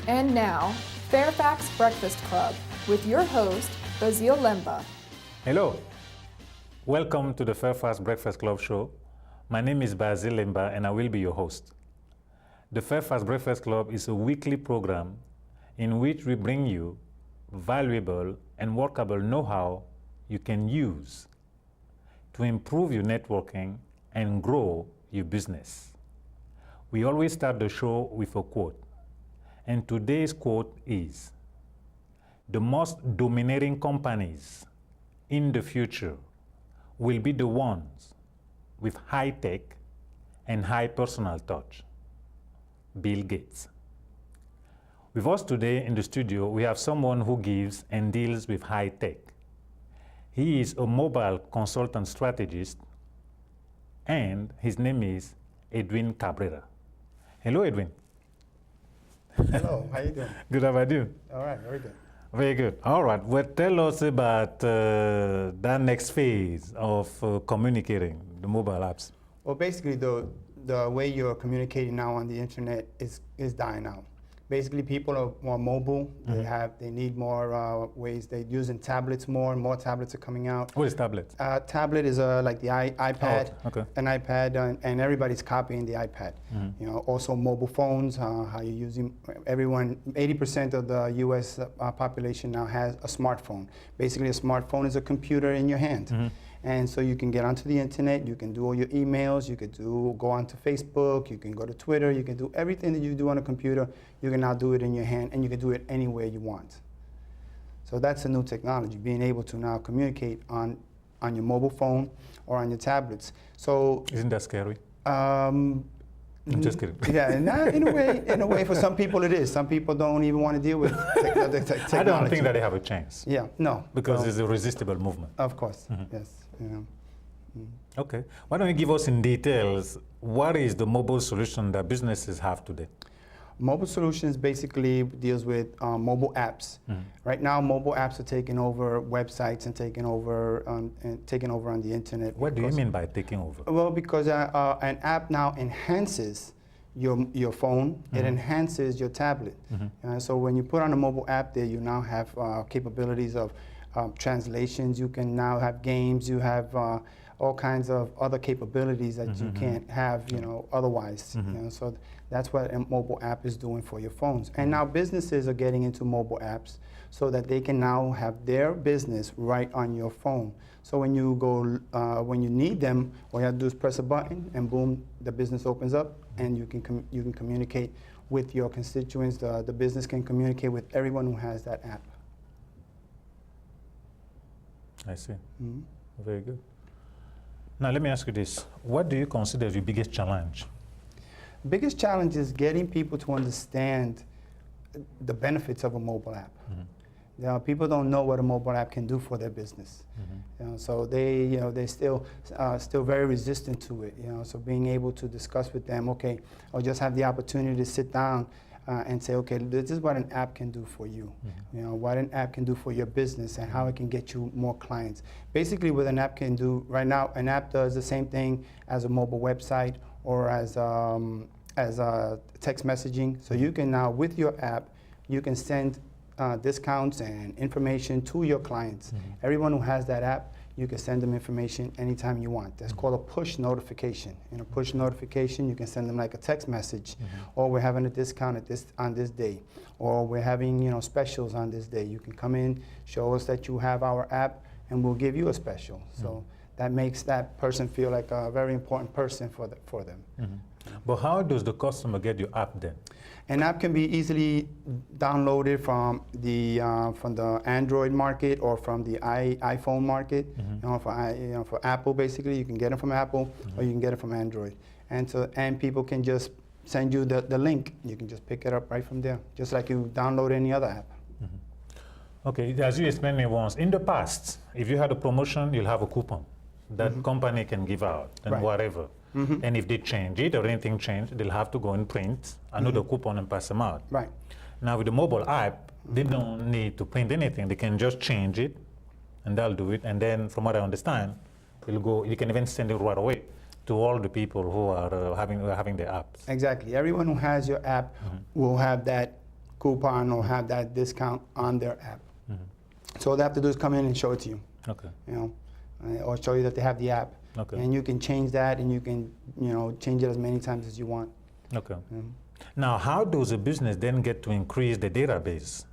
And now, Fairfax Breakfast Club with your host, Bazil Lemba. Hello. Welcome to the Fairfax Breakfast Club show. My name is Bazil Lemba and I will be your host. The Fairfax Breakfast Club is a weekly program in which we bring you valuable and workable know-how you can use to improve your networking and grow your business. We always start the show with a quote. And today's quote is, "The most dominating companies in the future will be the ones with high tech and high personal touch." Bill Gates. With us today in the studio, we have someone who gives and deals with high tech. He is a mobile consultant strategist, and his name is Edwin Cabrera. Hello, Edwin. Hello, how you doing? Good, how about you? All right, very good. Very good. All right. Well, tell us about that next phase of communicating, the mobile apps. Well, basically, the way you're communicating now on the internet is dying out. Basically, people are more mobile. They need more ways. They're using tablets more, and more tablets are coming out. What is tablet? Tablet is like the iPad, okay. An iPad, and everybody's copying the iPad. You know, also mobile phones. How you're using everyone. 80% of the U.S. Population now has a smartphone. Basically, a smartphone is a computer in your hand. And so you can get onto the internet, you can do all your emails, you could go onto Facebook, you can go to Twitter, you can do everything that you do on a computer, you can now do it in your hand, and you can do it anywhere you want. So that's a new technology, being able to now communicate on your mobile phone or on your tablets. So isn't that scary? I'm just kidding. Yeah, in a way, for some people it is. Some people don't even want to deal with technology. I don't think that they have a chance. Yeah, no. Because it's a resistible movement. Of course, yes. Okay. Why don't you give us in details, what is the mobile solution that businesses have today? Mobile solutions basically deals with mobile apps. Right now, mobile apps are taking over websites and taking over on the internet. What do you mean by taking over? Well, because an app now enhances your phone, it enhances your tablet. So when you put on a mobile app there, you now have capabilities of translations. You can now have games. You have all kinds of other capabilities that you can't have, otherwise. So that's what a mobile app is doing for your phones. And now businesses are getting into mobile apps so that they can now have their business right on your phone. So when you go, when you need them, all you have to do is press a button, and boom, the business opens up, and you can communicate with your constituents. The business can communicate with everyone who has that app. I see. Very good. Now let me ask you this. What do you consider your biggest challenge? Biggest challenge is getting people to understand the benefits of a mobile app. People don't know what a mobile app can do for their business. So they're still very resistant to it. So being able to discuss with them, okay, or just have the opportunity to sit down and say, okay, this is what an app can do for you. What an app can do for your business and how it can get you more clients. Basically, what an app can do right now, an app does the same thing as a mobile website or as text messaging. So you can now, with your app, you can send discounts and information to your clients. Everyone who has that app, you can send them information anytime you want. That's called a push notification. In a push notification, you can send them like a text message, or we're having a discount on this day, or we're having specials on this day. You can come in, show us that you have our app, and we'll give you a special. So that makes that person feel like a very important person for them. But how does the customer get your app then? An app can be easily downloaded from the Android market or from the iPhone market. For Apple, basically, you can get it from Apple or you can get it from Android. And people can just send you the link. You can just pick it up right from there, just like you download any other app. Okay, as you explained me once, in the past, if you had a promotion, you'll have a coupon that company can give out and whatever. And if they change it or anything changed, they'll have to go and print another coupon and pass them out. Right. Now with the mobile app, they don't need to print anything. They can just change it and they'll do it. And then from what I understand, it'll go, you can even send it right away to all the people who are having the apps. Exactly. Everyone who has your app will have that coupon or have that discount on their app. So all they have to do is come in and show it to you. Okay. You know, or show you that they have the app. Okay. And you can change that, and you can, you know, change it as many times as you want. Okay. Now, how does a business then get to increase the database?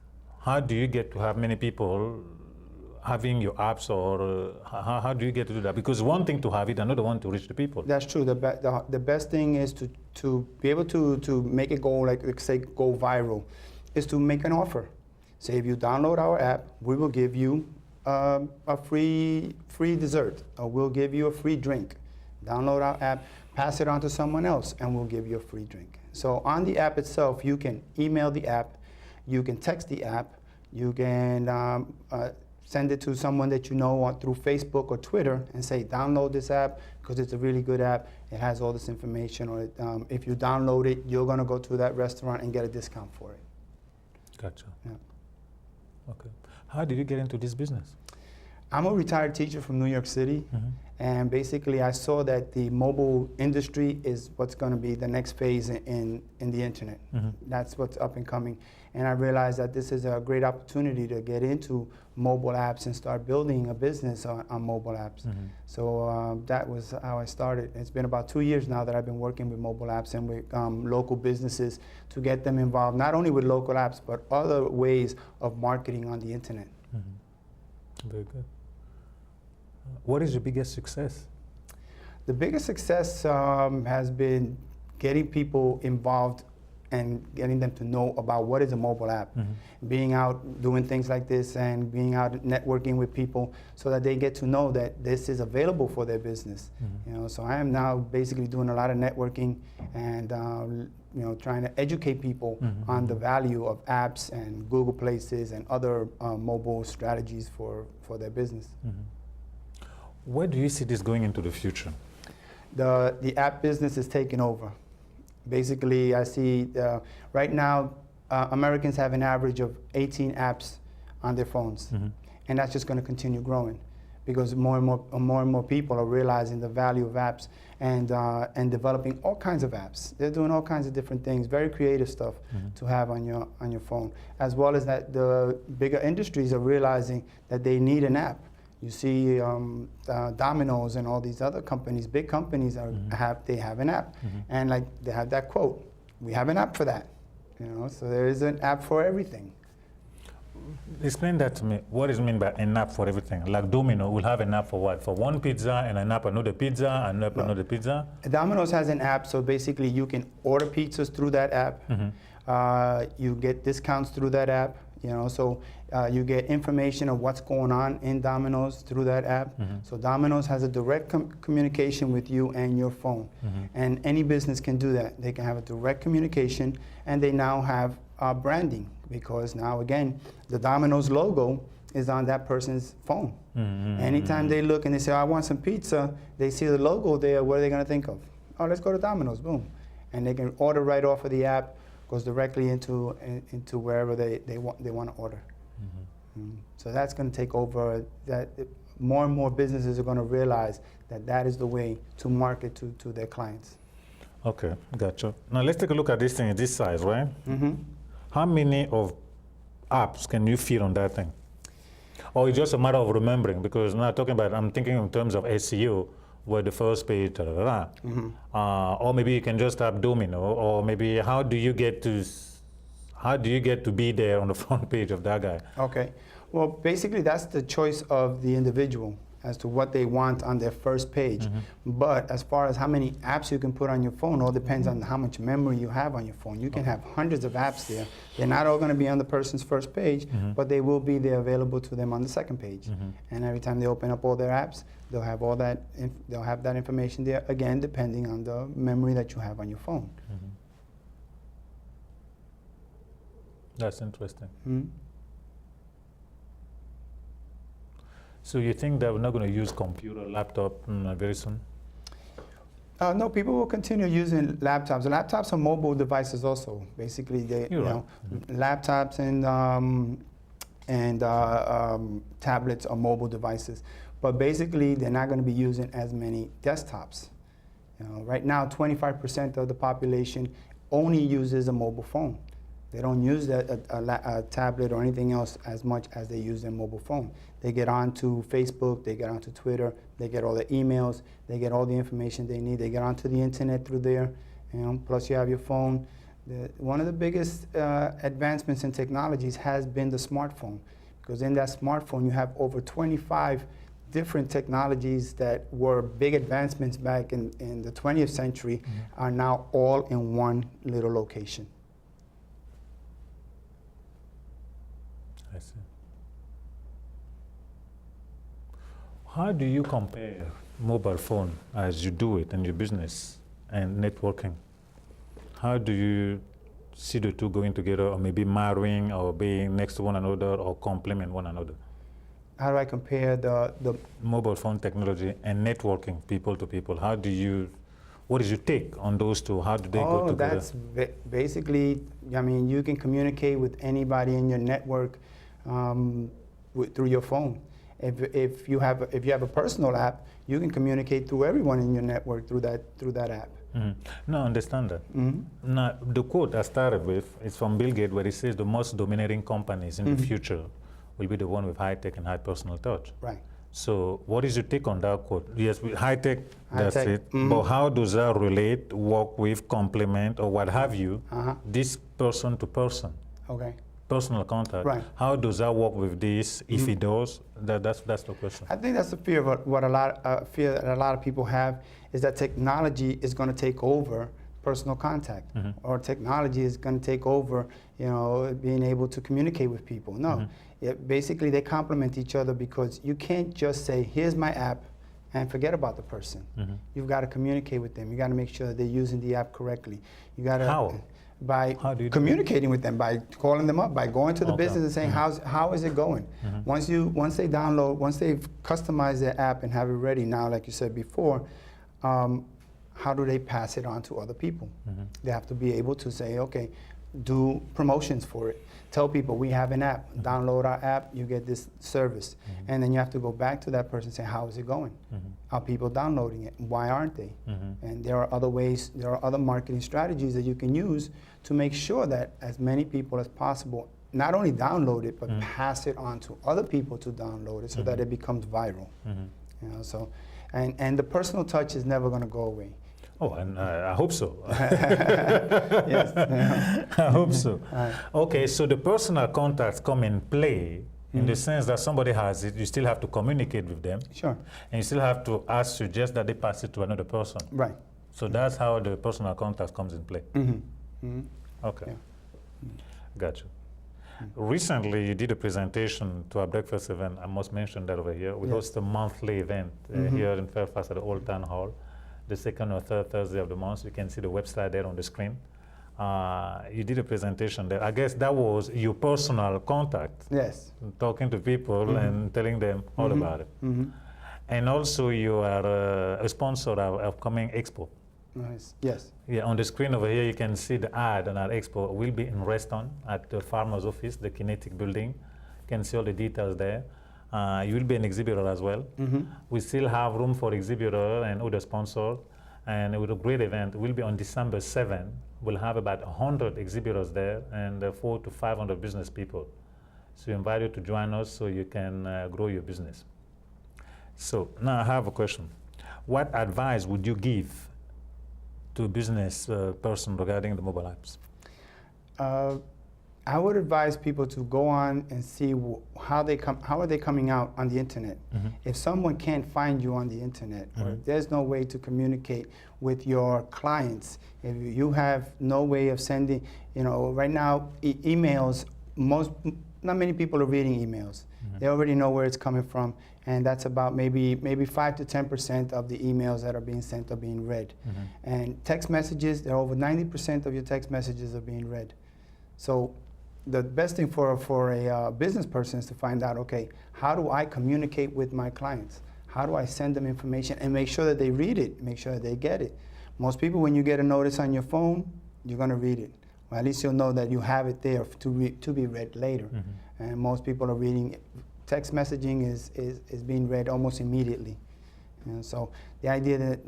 How do you get to have many people having your apps, or how do you get to do that? Because one thing to have it, another one to reach the people. That's true. The best thing is to be able to make it go, like say, go viral, is to make an offer. Say if you download our app, we will give you a free dessert, or we'll give you a free drink. Download our app, pass it on to someone else, and we'll give you a free drink. So on the app itself, you can email the app, you can text the app, you can send it to someone that you know through Facebook or Twitter and say, download this app because it's a really good app. It has all this information. Or if you download it, you're going to go to that restaurant and get a discount for it. Gotcha. Yeah. Okay. How did you get into this business? I'm a retired teacher from New York City. And basically I saw that the mobile industry is what's going to be the next phase in the internet. That's what's up and coming. And I realized that this is a great opportunity to get into mobile apps and start building a business on mobile apps. So that was how I started. It's been about 2 years now that I've been working with mobile apps and with local businesses to get them involved, not only with local apps, but other ways of marketing on the internet. Very good. What is your biggest success? The biggest success has been getting people involved and getting them to know about what is a mobile app. Being out doing things like this and being out networking with people so that they get to know that this is available for their business. You know, so I am now basically doing a lot of networking and you know, trying to educate people on the value of apps and Google Places and other mobile strategies for their business. Where do you see this going into the future? The app business is taking over. Basically, I see right now Americans have an average of 18 apps on their phones, and that's just going to continue growing because more and more people are realizing the value of apps and developing all kinds of apps. They're doing all kinds of different things, very creative stuff to have on your phone, as well as that the bigger industries are realizing that they need an app. You see Domino's and all these other companies, big companies they have an app. And like they have that quote, we have an app for that. You know, so there is an app for everything. Explain that to me. What is meant by an app for everything? Like Domino will have an app for what? For one pizza and an app another pizza and an app another pizza? Domino's has an app, so basically you can order pizzas through that app. You get discounts through that app. You know, so you get information of what's going on in Domino's through that app. So Domino's has a direct communication with you and your phone. And any business can do that. They can have a direct communication, and they now have branding, because now, again, the Domino's logo is on that person's phone. Anytime they look and they say, I want some pizza, they see the logo there, what are they going to think of? Oh, let's go to Domino's, boom. And they can order right off of the app, goes directly into wherever they want to order. So that's going to take over. That more and more businesses are going to realize that that is the way to market to their clients. Okay, gotcha. Now let's take a look at this thing, this size, right? How many of apps can you fit on that thing? Or it's just a matter of remembering? Because now I'm thinking in terms of SEO, where the first page, or maybe you can just have Domino, or maybe how do you get to be there on the front page of that guy? Okay, well, basically that's the choice of the individual as to what they want on their first page. But as far as how many apps you can put on your phone, all depends on how much memory you have on your phone. You can have hundreds of apps there. They're not all going to be on the person's first page, but they will be there available to them on the second page. And every time they open up all their apps, they'll have all that. They'll have that information there again, depending on the memory that you have on your phone. That's interesting. So you think that we're not going to use computer, laptop very soon? No, people will continue using laptops. Laptops are mobile devices also. Basically, laptops and tablets are mobile devices. But basically, they're not going to be using as many desktops. You know, right now, 25% of the population only uses a mobile phone. They don't use a tablet or anything else as much as they use their mobile phone. They get onto Facebook, they get onto Twitter, they get all the emails, they get all the information they need, they get onto the internet through there, plus you have your phone. One of the biggest advancements in technologies has been the smartphone, because in that smartphone you have over 25 different technologies that were big advancements back in the 20th century are now all in one little location. I see. How do you compare mobile phone as you do it in your business and networking? How do you see the two going together, or maybe marrying, or being next to one another, or complement one another? How do I compare the mobile phone technology and networking people to people? What is your take on those two? How do they go together? That's basically, I mean, you can communicate with anybody in your network through your phone. If you have a personal app, you can communicate through everyone in your network through that app. No, I understand that. Now, the quote I started with is from Bill Gates, where he says the most dominating companies in the future will be the one with high tech and high personal touch. Right. So what is your take on that quote? Yes, high tech, that's it. But how does that relate, work with, complement, or what have you, this person to person? Okay. Personal contact. Right. How does that work with this? If it does, that's the question. I think that's the fear of what a lot of people have, is that technology is going to take over personal contact, or technology is going to take over, being able to communicate with people. No, basically they complement each other, because you can't just say, here's my app, and forget about the person. You've got to communicate with them. You got to make sure that they're using the app correctly. You got to by communicating with them, by calling them up, by going to the business and saying, how is it going? Once they download, once they've customized their app and have it ready, now, like you said before, how do they pass it on to other people? They have to be able to say, okay, do promotions for it. Tell people, we have an app, download our app, you get this service. And then you have to go back to that person and say, how is it going? Are people downloading it? Why aren't they? And there are other ways, there are other marketing strategies that you can use to make sure that as many people as possible not only download it, but pass it on to other people to download it, so that it becomes viral. And the personal touch is never going to go away. Oh, and I hope so. Yes. I hope so. Okay, so the personal contacts come in play in the sense that somebody has it, you still have to communicate with them. Sure. And you still have to suggest that they pass it to another person. Right. So that's how the personal contact comes in play. Okay. Yeah. Gotcha. Recently, you did a presentation to our breakfast event. I must mention that over here. We host a monthly event here in Fairfax at the Old Town Hall, the second or third Thursday of the month. You can see the website there on the screen. You did a presentation there. I guess that was your personal contact. Yes. Talking to people and telling them all about it. And also you are a sponsor of our upcoming expo. Nice. Yes. Yeah, on the screen over here you can see the ad on our expo. We'll be in Reston at the farmer's office, the Kinetic building. You can see all the details there. You will be an exhibitor as well. We still have room for exhibitor and other sponsors. And with a great event, we'll be on December 7th. We'll have about 100 exhibitors there and 400 to 500 business people. So we invite you to join us so you can grow your business. So now I have a question. What advice would you give to a business person regarding the mobile apps? I would advise people to go on and see how are they coming out on the internet. If someone can't find you on the internet, or if there's no way to communicate with your clients, if you have no way of sending, right now emails, not many people are reading emails. They already know where it's coming from, and that's about maybe 5 to 10% of the emails that are being sent are being read. And text messages, they're over 90% of your text messages are being read. So the best thing for a business person is to find out, okay, how do I communicate with my clients? How do I send them information and make sure that they read it, make sure that they get it? Most people, when you get a notice on your phone, you're going to read it. Well, at least you'll know that you have it there to be read later. And most people are reading it. Text messaging is being read almost immediately. And so the idea that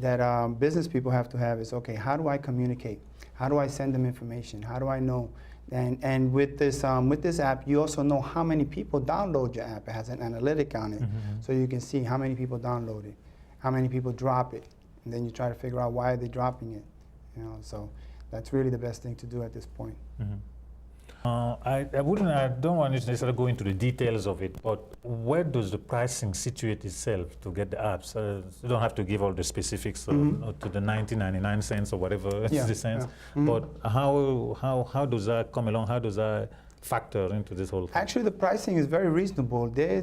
that business people have to have is, okay, how do I communicate? How do I send them information? How do I know? And with this app, you also know how many people download your app. It has an analytic on it, so you can see how many people download it, how many people drop it, and then you try to figure out why they're dropping it. You know, so that's really the best thing to do at this point. I don't want to necessarily go into the details of it, but where does the pricing situate itself to get the apps? You don't have to give all the specifics to the 19.99 cents or whatever is the cents, but how does that come along? How does that factor into this whole thing? Actually, the pricing is very reasonable. They're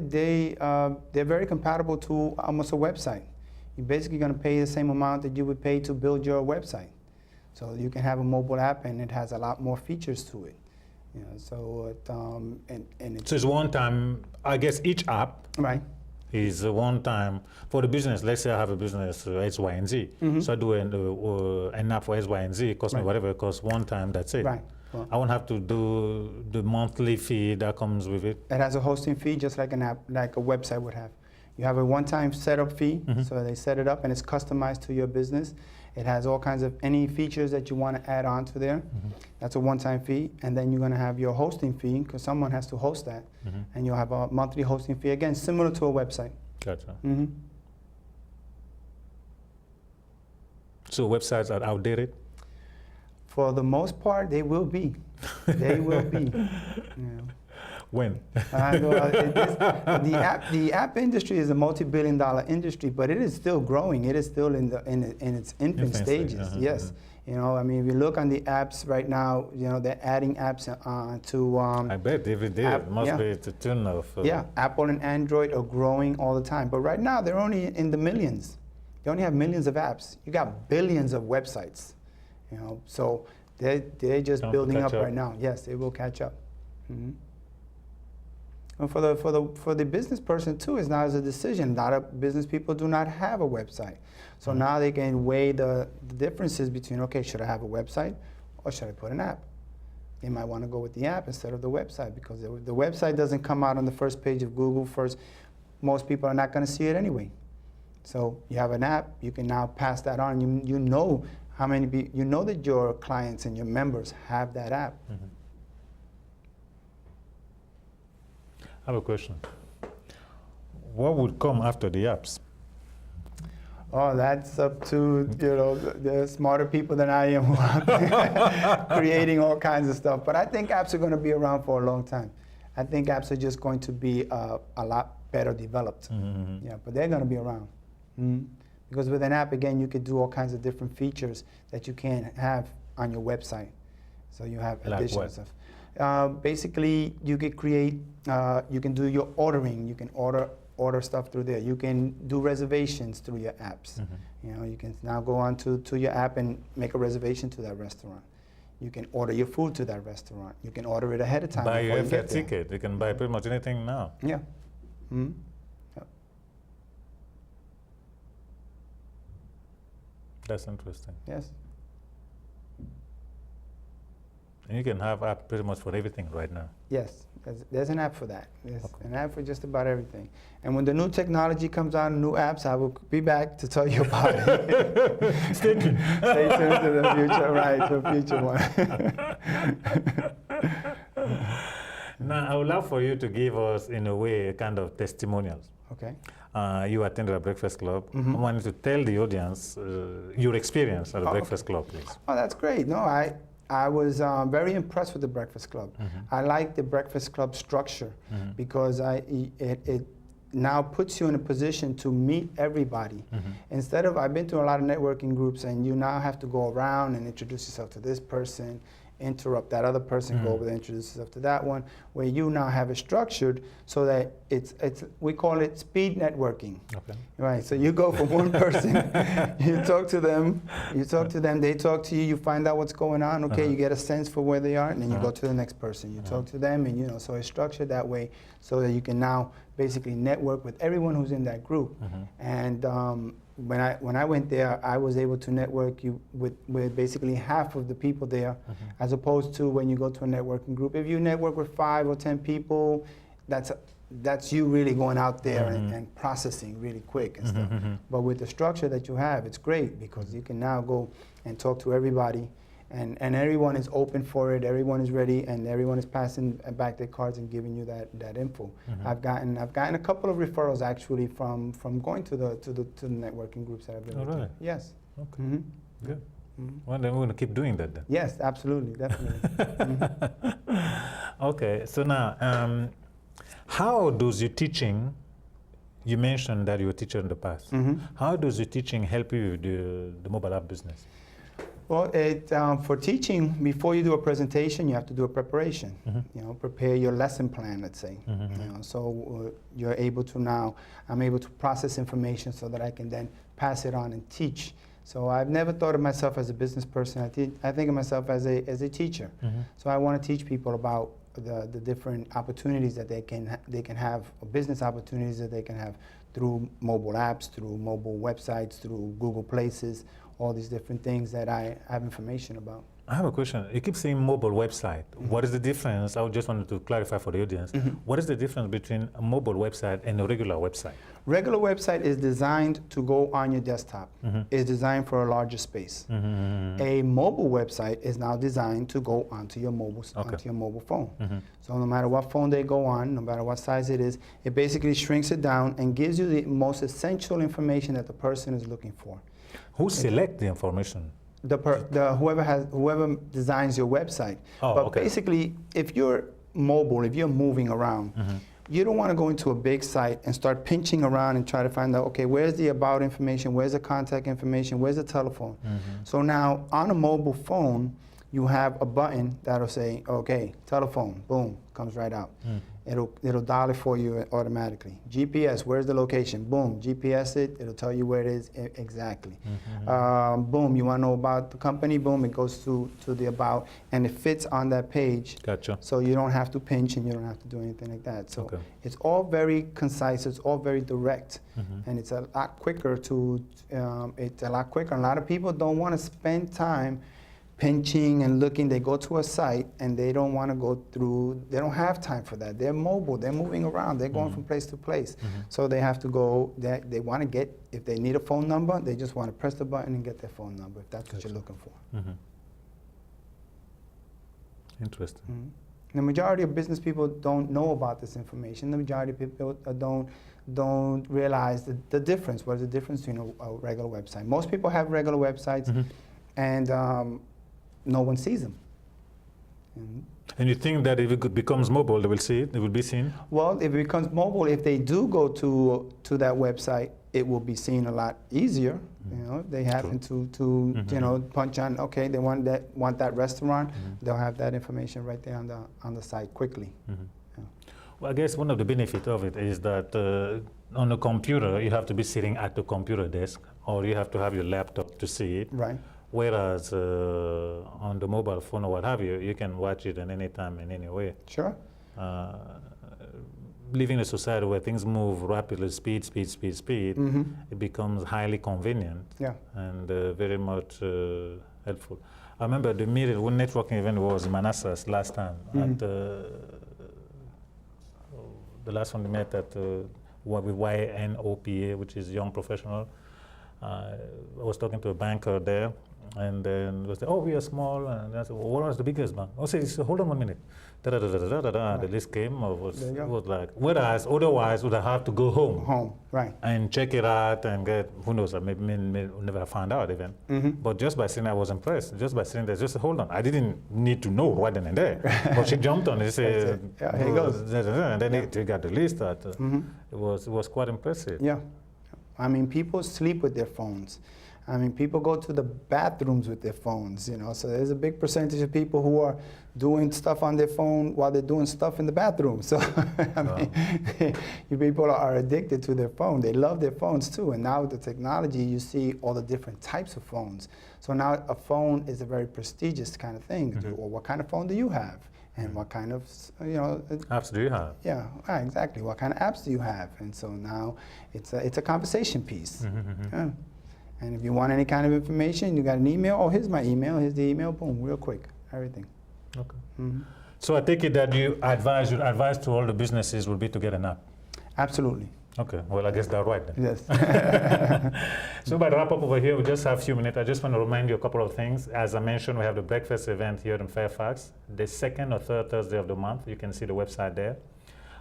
very compatible to almost a website. You're basically going to pay the same amount that you would pay to build your website. So you can have a mobile app, and it has a lot more features to it. You know, so it's one time. I guess each app is one time for the business. Let's say I have a business X, Y, and Z. So I do an app for X, Y, and Z. It costs me whatever it costs one time. That's it. Right. Well, I won't have to do the monthly fee that comes with it. It has a hosting fee, just like an app, like a website would have. You have a one-time setup fee, so they set it up, and it's customized to your business. It has all kinds of any features that you want to add on to there. That's a one-time fee, and then you're going to have your hosting fee because someone has to host that, and you'll have a monthly hosting fee again, similar to a website. Gotcha. So websites are outdated? For the most part, they will be. They will be. You know. When? The app industry is a multi-billion-dollar industry, but it is still growing. It is still in its infant stages. Yes, you know. I mean, if you look on the apps right now, you know, they're adding apps to. I bet every day it must be to tune of. Apple and Android are growing all the time, but right now they're only in the millions. They only have millions of apps. You got billions of websites, you know. So they're just building up right now. Yes, they will catch up. And for the business person too, it's now a decision. A lot of business people do not have a website, so now they can weigh the differences between, okay, should I have a website or should I put an app? They might want to go with the app instead of the website because the website doesn't come out on the first page of Google first. Most people are not going to see it anyway. So you have an app, you can now pass that on. You know how many you know that your clients and your members have that app. I have a question. What would come after the apps? Oh, that's up to, you know, the smarter people than I am who are creating all kinds of stuff. But I think apps are going to be around for a long time. I think apps are just going to be a lot better developed. Yeah, but they're going to be around. Because with an app, again, you could do all kinds of different features that you can't have on your website. So you have additional stuff. Basically, you can create, you can do your ordering. You can order stuff through there. You can do reservations through your apps. You know, you can now go on to your app and make a reservation to that restaurant. You can order your food to that restaurant. You can order it ahead of time. Buy your airfare ticket. You can buy pretty much anything now. Yeah. That's interesting. Yes. And you can have app pretty much for everything right now. Yes, there's an app for that. There's an app for just about everything. And when the new technology comes out, new apps, I will be back to tell you about it. Stay tuned. Stay tuned to the future, right, to the future one. Now, I would love for you to give us, in a way, a kind of testimonials. Okay. You attended a Breakfast Club. I wanted to tell the audience your experience at the Breakfast Club, please. Oh, that's great. No, I was very impressed with the Breakfast Club. I like the Breakfast Club structure because it now puts you in a position to meet everybody. Instead of, I've been to a lot of networking groups and you now have to go around and introduce yourself to this person, interrupt that other person, go over there, introduce yourself to that one, where you now have it structured so that we call it speed networking. Okay. Right, so you go from one person, you talk to them, they talk to you, you find out what's going on, okay, you get a sense for where they are, and then you go to the next person, you talk to them, and you know, so it's structured that way so that you can now basically network with everyone who's in that group. And when I went there, I was able to network with basically half of the people there, as opposed to when you go to a networking group. If you network with 5 or 10 people, that's that's you really going out there and processing really quick and stuff. But with the structure that you have, it's great because you can now go and talk to everybody, and everyone is open for it, everyone is ready, and everyone is passing back their cards and giving you that info. I've gotten a couple of referrals actually from going to the networking groups that I've been with. Really? Yes. Okay. Good. Well, then we're going to keep doing that then. Yes, absolutely, definitely. Okay, so now, how does your teaching, you mentioned that you were a teacher in the past, how does your teaching help you with the mobile app business? Well, for teaching, before you do a presentation, you have to do a preparation. You know, prepare your lesson plan, let's say. You know, so you're able to now, I'm able to process information so that I can then pass it on and teach. So I've never thought of myself as a business person. I think of myself as a teacher. So I want to teach people about the different opportunities that they can have, or business opportunities that they can have through mobile apps, through mobile websites, through Google Places, all these different things that I have information about. I have a question. You keep saying mobile website. What is the difference? I just wanted to clarify for the audience. What is the difference between a mobile website and a regular website? Regular website is designed to go on your desktop. It's designed for a larger space. A mobile website is now designed to go onto your mobile phone. So no matter what phone they go on, no matter what size it is, it basically shrinks it down and gives you the most essential information that the person is looking for. Who select the information? Whoever designs your website. But basically, if you're mobile, if you're moving around, you don't want to go into a big site and start pinching around and try to find out, okay, where's the about information, where's the contact information, where's the telephone? So now on a mobile phone, you have a button that'll say, okay, telephone, boom, comes right out. It'll dial it for you automatically. GPS, where's the location? Boom, GPS it, it'll tell you where it is exactly. Boom, you want to know about the company? Boom, it goes to the about, and it fits on that page. Gotcha. So you don't have to pinch and you don't have to do anything like that. So it's all very concise, it's all very direct, and it's a lot quicker A lot of people don't want to spend time pinching and looking. They go to a site and they don't want to go through, they don't have time for that. They're mobile, they're moving around, they're going from place to place. So they have to go, they want to get, if they need a phone number, they just want to press the button and get their phone number, if that's what you're looking for. Interesting. The majority of business people don't know about this information. The majority of people don't realize the difference. What is the difference between a regular website? Most people have regular websites, and no one sees them. And you think that if it becomes mobile, they will see it? It will be seen? Well, if it becomes mobile, if they do go to that website, it will be seen a lot easier. You know, if they happen to you know, punch on, okay, they want that restaurant, they'll have that information right there on the site quickly. Well, I guess one of the benefits of it is that on a computer, you have to be sitting at the computer desk, or you have to have your laptop to see it. Right. Whereas on the mobile phone or what have you, you can watch it at any time and any way. Sure. Living in a society where things move rapidly, speed, it becomes highly convenient and very much helpful. I remember the meeting, one networking event was in Manassas last time. At, the last one we met at with YNOPA, which is Young Professional. I was talking to a banker there, and then they said, oh, we are small. And I said, well, what was the biggest bank? I said, hold on 1 minute. The list came. It was like, whereas otherwise would have to go home. Right. And check it out and get, who knows, maybe never found out even. But just by sitting there, I was impressed. Just by sitting there, just hold on. I didn't need to know right then and there. But she jumped on it and said, here he goes. And then he got the list. It was quite impressive. Yeah. I mean, people sleep with their phones. I mean, people go to the bathrooms with their phones, you know, so there's a big percentage of people who are doing stuff on their phone while they're doing stuff in the bathroom. So, I mean, you people are addicted to their phone. They love their phones too. And now with the technology, you see all the different types of phones. So now a phone is a very prestigious kind of thing. Well, what kind of phone do you have? And what kind of, you know, apps do you have? Yeah, exactly. What kind of apps do you have? And so now it's a conversation piece. Yeah. And if you want any kind of information, you got an email. Oh, here's my email. Here's the email. Boom, real quick. Everything. Okay. So I take it that your advice to all the businesses would be to get an app. Absolutely. Okay, well, I guess that's right then. Yes. So by the wrap up over here, we just have a few minutes. I just want to remind you a couple of things. As I mentioned, we have the breakfast event here in Fairfax, the second or third Thursday of the month. You can see the website there.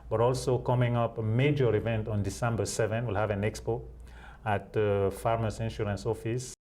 But also coming up, a major event on December 7th, we'll have an expo at the Farmers Insurance Office